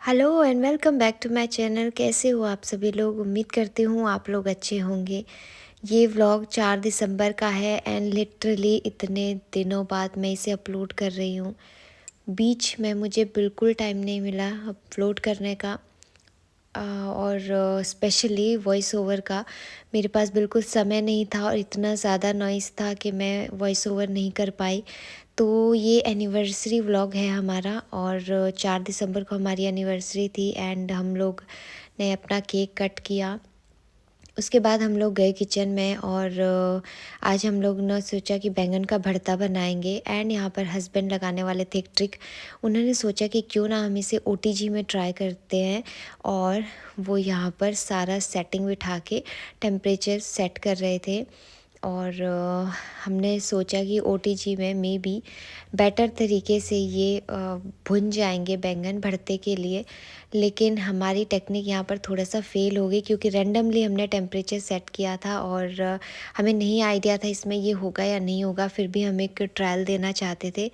Hello and welcome back to my channel. कैसे हो आप सभी लोग? उम्मीद करती हूँ आप लोग अच्छे होंगे। ये व्लॉग 4 दिसंबर का है एंड लिटरली इतने दिनों बाद मैं इसे अपलोड कर रही हूँ। बीच में मुझे बिल्कुल टाइम नहीं मिला अपलोड करने का। और स्पेशली वॉइस ओवर का मेरे पास बिल्कुल समय नहीं था और इतना ज़्यादा नॉइज़ था कि मैं वॉइस ओवर नहीं कर पाई। तो ये एनिवर्सरी व्लॉग है हमारा और 4 दिसंबर को हमारी एनिवर्सरी थी एंड हम लोग ने अपना केक कट किया। उसके बाद हम लोग गए किचन में और आज हम लोग ने सोचा कि बैंगन का भरता बनाएंगे एंड यहाँ पर हस्बैंड लगाने वाले थे एक ट्रिक। उन्होंने सोचा कि क्यों ना हम इसे ओटीजी में ट्राई करते हैं और वो यहाँ पर सारा सेटिंग बिठा के टेम्परेचर सेट कर रहे थे। और हमने सोचा कि ओटीजी में मे बी बेटर तरीके से ये भुन जाएंगे बैंगन भरते के लिए। लेकिन हमारी टेक्निक यहाँ पर थोड़ा सा फेल हो गई क्योंकि रैंडमली हमने टेम्परेचर सेट किया था और हमें नहीं आइडिया था इसमें ये होगा या नहीं होगा। फिर भी हम एक ट्रायल देना चाहते थे।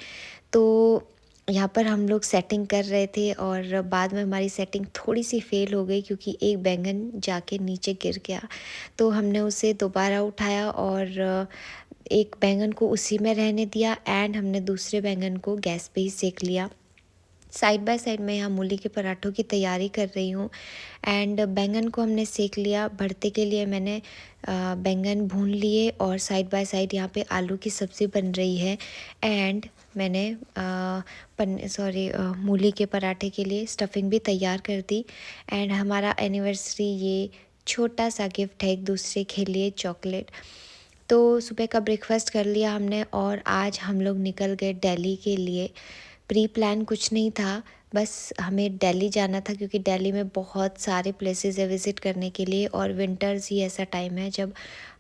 तो यहाँ पर हम लोग सेटिंग कर रहे थे और बाद में हमारी सेटिंग थोड़ी सी फेल हो गई क्योंकि एक बैंगन जाके नीचे गिर गया। तो हमने उसे दोबारा उठाया और एक बैंगन को उसी में रहने दिया एंड हमने दूसरे बैंगन को गैस पे ही सेक लिया। साइड बाय साइड मैं यहाँ मूली के पराठों की तैयारी कर रही हूँ एंड बैंगन को हमने सेक लिया। भरते के लिए मैंने बैंगन भून लिए और साइड बाय साइड यहाँ पे आलू की सब्ज़ी बन रही है एंड मैंने मूली के पराठे के लिए स्टफिंग भी तैयार कर दी। एंड हमारा एनिवर्सरी ये छोटा सा गिफ्ट है एक दूसरे के लिए, चॉकलेट। तो सुबह का ब्रेकफास्ट कर लिया हमने और आज हम लोग निकल गए दिल्ली के लिए। प्री प्लान कुछ नहीं था, बस हमें दिल्ली जाना था क्योंकि दिल्ली में बहुत सारे प्लेसेस है विज़िट करने के लिए और विंटर्स ही ऐसा टाइम है जब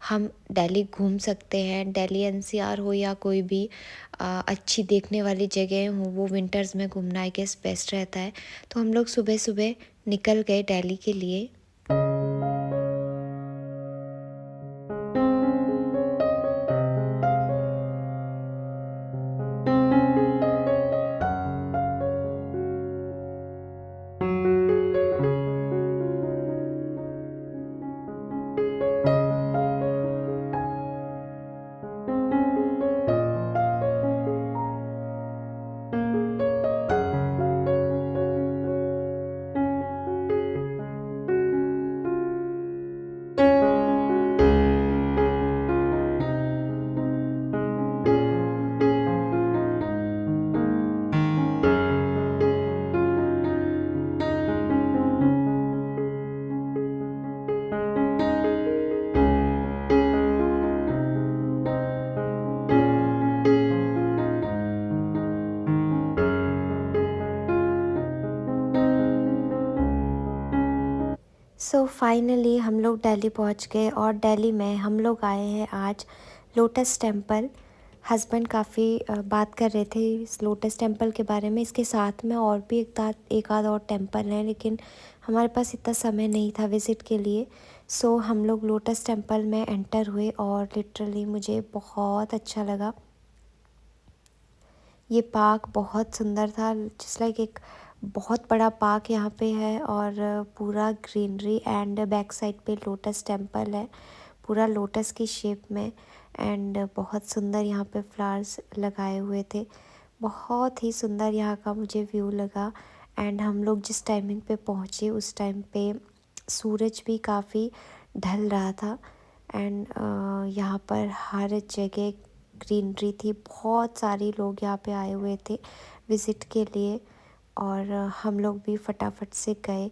हम दिल्ली घूम सकते हैं। दिल्ली एनसीआर हो या कोई भी अच्छी देखने वाली जगह हो, वो विंटर्स में घूमना आई गेस बेस्ट रहता है। तो हम लोग सुबह सुबह निकल गए दिल्ली के लिए। सो फाइनली हम लोग दिल्ली पहुंच गए और दिल्ली में हम लोग आए हैं आज लोटस टेम्पल। हस्बैंड काफ़ी बात कर रहे थे इस लोटस टेम्पल के बारे में। इसके साथ में और भी एक आध और टेम्पल हैं लेकिन हमारे पास इतना समय नहीं था विज़िट के लिए। सो हम लोग लोटस टेम्पल में एंटर हुए और लिटरली मुझे बहुत अच्छा लगा। ये पार्क बहुत सुंदर था, जस्ट लाइक एक बहुत बड़ा पार्क यहाँ पे है और पूरा ग्रीनरी एंड बैक साइड पे लोटस टेम्पल है पूरा लोटस की शेप में। एंड बहुत सुंदर यहाँ पे फ्लावर्स लगाए हुए थे। बहुत ही सुंदर यहाँ का मुझे व्यू लगा। एंड हम लोग जिस टाइमिंग पे पहुँचे उस टाइम पे सूरज भी काफ़ी ढल रहा था। एंड यहाँ पर हर जगह ग्रीनरी थी। बहुत सारे लोग यहाँ पे आए हुए थे विज़िट के लिए और हम लोग भी फटाफट से गए।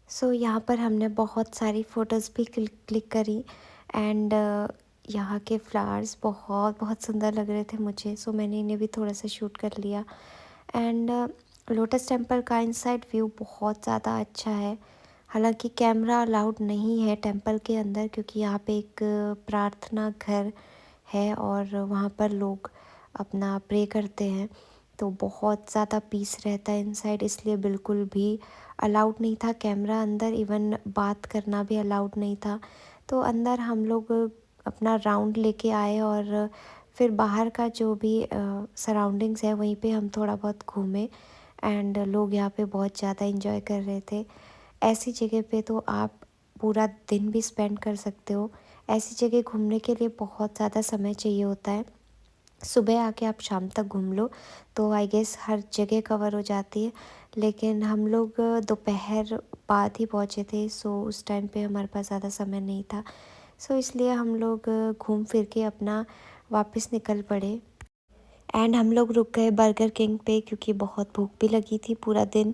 सो यहाँ पर हमने बहुत सारी फ़ोटोज़ भी क्लिक करी। एंड यहाँ के फ्लावर्स बहुत बहुत सुंदर लग रहे थे मुझे, सो मैंने इन्हें भी थोड़ा सा शूट कर लिया। एंड लोटस टेम्पल का इनसाइड व्यू बहुत ज़्यादा अच्छा है। हालांकि कैमरा अलाउड नहीं है टेम्पल के अंदर, क्योंकि यहाँ पे एक प्रार्थना घर है और वहाँ पर लोग अपना प्रे करते हैं, तो बहुत ज़्यादा पीस रहता है इनसाइड, इसलिए बिल्कुल भी अलाउड नहीं था कैमरा अंदर, इवन बात करना भी अलाउड नहीं था। तो अंदर हम लोग अपना राउंड लेके आए और फिर बाहर का जो भी सराउंडिंग्स है वहीं पे हम थोड़ा बहुत घूमे। एंड लोग यहाँ पे बहुत ज़्यादा इंजॉय कर रहे थे। ऐसी जगह पे तो आप पूरा दिन भी स्पेंड कर सकते हो। ऐसी जगह घूमने के लिए बहुत ज़्यादा समय चाहिए होता है। सुबह आके आप शाम तक घूम लो तो आई गेस हर जगह कवर हो जाती है, लेकिन हम लोग दोपहर बाद ही पहुँचे थे, सो उस टाइम पे हमारे पास ज़्यादा समय नहीं था। सो इसलिए हम लोग घूम फिर के अपना वापस निकल पड़े। एंड हम लोग रुक गए बर्गर किंग पे, क्योंकि बहुत भूख भी लगी थी। पूरा दिन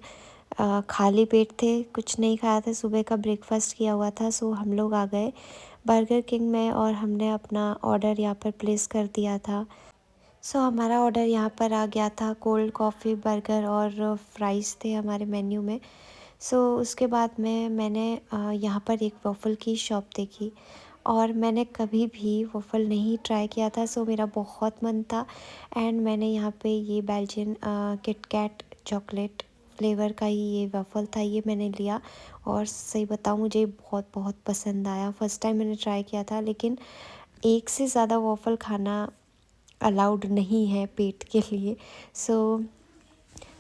खाली पेट थे, कुछ नहीं खाया था, सुबह का ब्रेकफास्ट किया हुआ था। सो हम लोग आ गए बर्गर किंग में और हमने अपना ऑर्डर यहाँ पर प्लेस कर दिया था। सो हमारा ऑर्डर यहाँ पर आ गया था। कोल्ड कॉफ़ी, बर्गर और फ्राइज़ थे हमारे मेन्यू में। सो उसके बाद में मैंने यहाँ पर एक वॉफ़ल की शॉप देखी और मैंने कभी भी वॉफ़ल नहीं ट्राई किया था, सो मेरा बहुत मन था। एंड मैंने यहाँ पे ये बेल्जियन किटकैट चॉकलेट फ्लेवर का ही ये वॉफ़ल था, ये मैंने लिया और सही बताऊँ मुझे बहुत बहुत पसंद आया। फ़र्स्ट टाइम मैंने ट्राई किया था, लेकिन एक से ज़्यादा वॉफ़ल खाना अलाउड नहीं है पेट के लिए। सो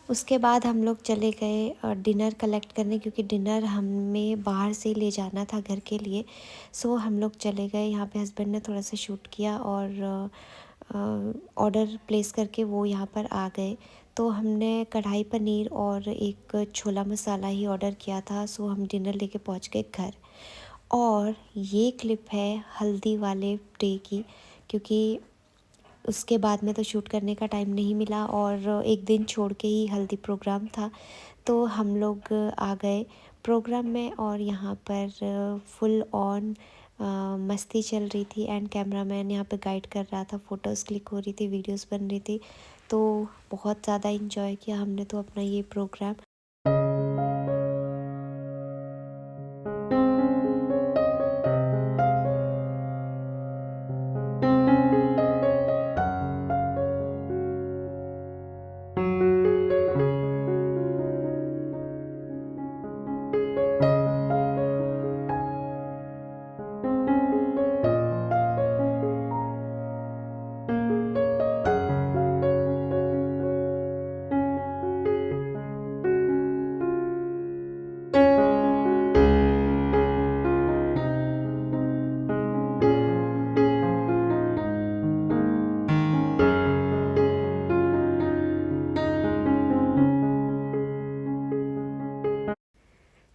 उसके बाद हम लोग चले गए डिनर कलेक्ट करने, क्योंकि डिनर हमें बाहर से ले जाना था घर के लिए। सो हम लोग चले गए, यहाँ पे हस्बैंड ने थोड़ा सा शूट किया और ऑर्डर प्लेस करके वो यहाँ पर आ गए। तो हमने कढ़ाई पनीर और एक छोला मसाला ही ऑर्डर किया था। सो हम डिनर लेके पहुँच गए घर। और ये क्लिप है हल्दी वाले डे की, क्योंकि उसके बाद में तो शूट करने का टाइम नहीं मिला और एक दिन छोड़ के ही हल्दी प्रोग्राम था। तो हम लोग आ गए प्रोग्राम में और यहाँ पर फुल ऑन मस्ती चल रही थी। एंड कैमरामैन यहाँ पे गाइड कर रहा था, फ़ोटोज़ क्लिक हो रही थी, वीडियोस बन रही थी। तो बहुत ज़्यादा इन्जॉय किया हमने तो अपना ये प्रोग्राम।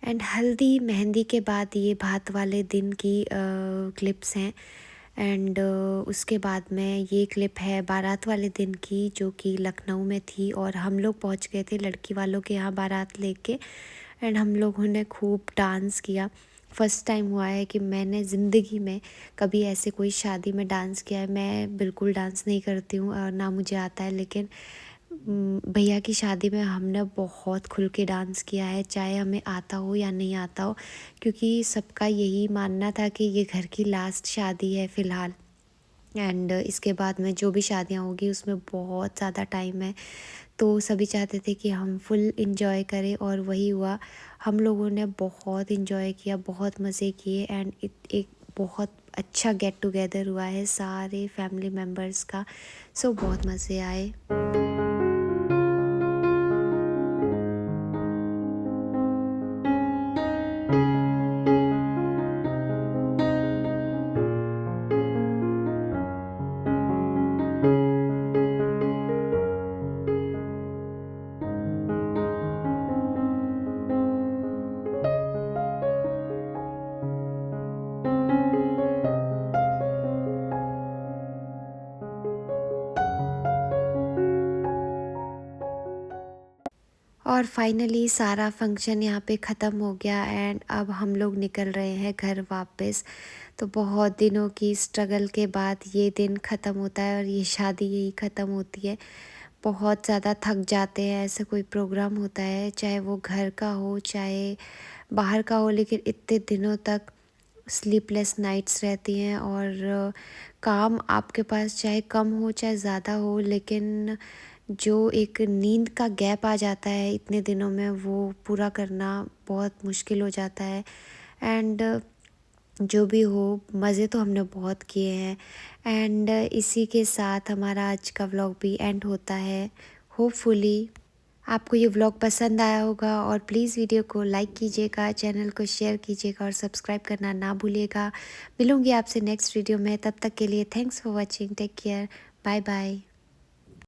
एंड हल्दी मेहंदी के बाद ये भात वाले दिन की क्लिप्स हैं। एंड उसके बाद में ये क्लिप है बारात वाले दिन की, जो कि लखनऊ में थी और हम लोग पहुंच गए थे लड़की वालों के यहाँ बारात लेके। एंड हम लोगों ने खूब डांस किया। फ़र्स्ट टाइम हुआ है कि मैंने ज़िंदगी में कभी ऐसे कोई शादी में डांस किया है। मैं बिल्कुल डांस नहीं करती हूँ और ना मुझे आता है, लेकिन भैया की शादी में हमने बहुत खुल के डांस किया है, चाहे हमें आता हो या नहीं आता हो, क्योंकि सबका यही मानना था कि ये घर की लास्ट शादी है फ़िलहाल। एंड इसके बाद में जो भी शादियाँ होगी उसमें बहुत ज़्यादा टाइम है, तो सभी चाहते थे कि हम फुल इंजॉय करें और वही हुआ। हम लोगों ने बहुत इंजॉय किया, बहुत मज़े किए। एंड एक बहुत अच्छा गेट टुगेदर हुआ है सारे फैमिली मेम्बर्स का। सो बहुत मज़े आए। और फाइनली सारा फंक्शन यहाँ पे ख़त्म हो गया एंड अब हम लोग निकल रहे हैं घर वापस। तो बहुत दिनों की स्ट्रगल के बाद ये दिन ख़त्म होता है और ये शादी यही ख़त्म होती है। बहुत ज़्यादा थक जाते हैं, ऐसा कोई प्रोग्राम होता है चाहे वो घर का हो चाहे बाहर का हो, लेकिन इतने दिनों तक स्लीपलेस नाइट्स रहती हैं और काम आपके पास चाहे कम हो चाहे ज़्यादा हो, लेकिन जो एक नींद का गैप आ जाता है इतने दिनों में वो पूरा करना बहुत मुश्किल हो जाता है। एंड जो भी हो, मज़े तो हमने बहुत किए हैं एंड इसी के साथ हमारा आज का व्लॉग भी एंड होता है। होपफुली आपको ये व्लॉग पसंद आया होगा और प्लीज़ वीडियो को लाइक कीजिएगा, चैनल को शेयर कीजिएगा और सब्सक्राइब करना ना भूलिएगा। मिलूँगी आपसे नेक्स्ट वीडियो में, तब तक के लिए thanks for watching, take care, bye bye.